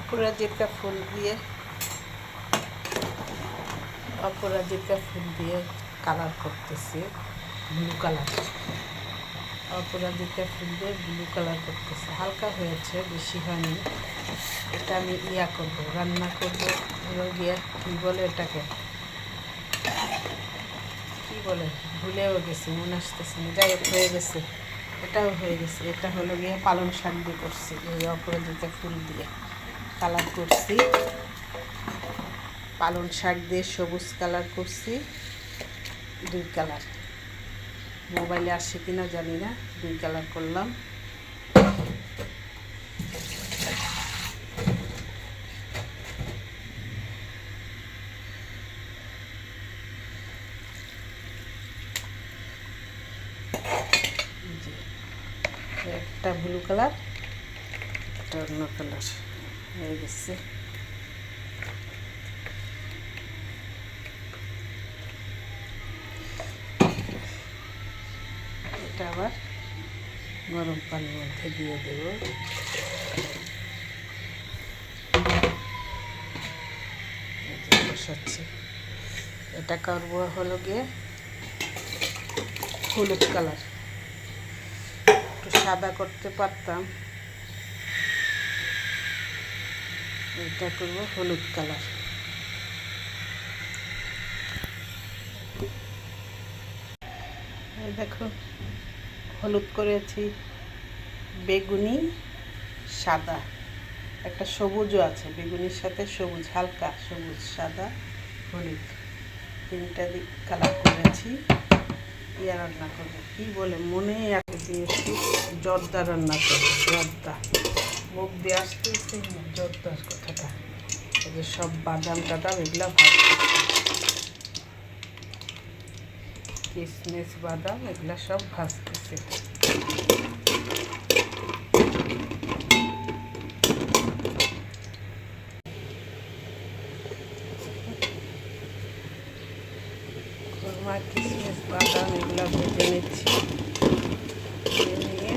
অপরাজিতা ফুল দিয়ে কালার করতেছি, blue colour. অপরাজিতা ফুল দিয়ে ব্লু কালার করতেছে, হালকা হয়েছে, বেশি হয়নি। এটা আমি করবো, রান্না করবো। গিয়ে কী বলে এটাকে, কী বলে ভুলেও গেছি, মনে আসতেছে না। যাই হোক, হয়ে গেছে, এটাও হয়ে গেছে। এটা হলো গিয়ে পালং শাক দিয়ে করছি, এই অপরাজিতা ফুল দিয়ে কালার করছি। পালং শাক দিয়ে সবুজ কালার করছি, 2 কালার। মোবাইলে আসে কিনা জানি না, 2 কালার করলাম। একটা ব্লু কালার, একটা অন্য কালার হয়ে গেছে। এটা আবার গরম পানির মধ্যে দিয়ে দেব। বসাচ্ছি। এটা করবো হলো গিয়ে হলুদ কালার, একটু সাদা করতে পারতাম। এটা করবো হলুদ কালার। দেখো, হলুদ করেছি, বেগুনি, সাদা, একটা সবুজও আছে, বেগুনির সাথে সবুজ, হালকা সবুজ, সাদা, হলুদ, 3টা দিক কালার করেছি। রান্না করবো, কী বলে মনে দিয়েছি, জর্দা রান্না করবো। জর্দা মুখ দিয়ে আসতেছে না, জর্দার কথাটা। এই যে সব বাদাম টাদাম এগুলো ভাজতেছি, কিশমিশ বাদাম এগুলো সব ভাজতেছে। কিশমিশ বাদাম এগুলো ভেজে নিচ্ছি, নিয়ে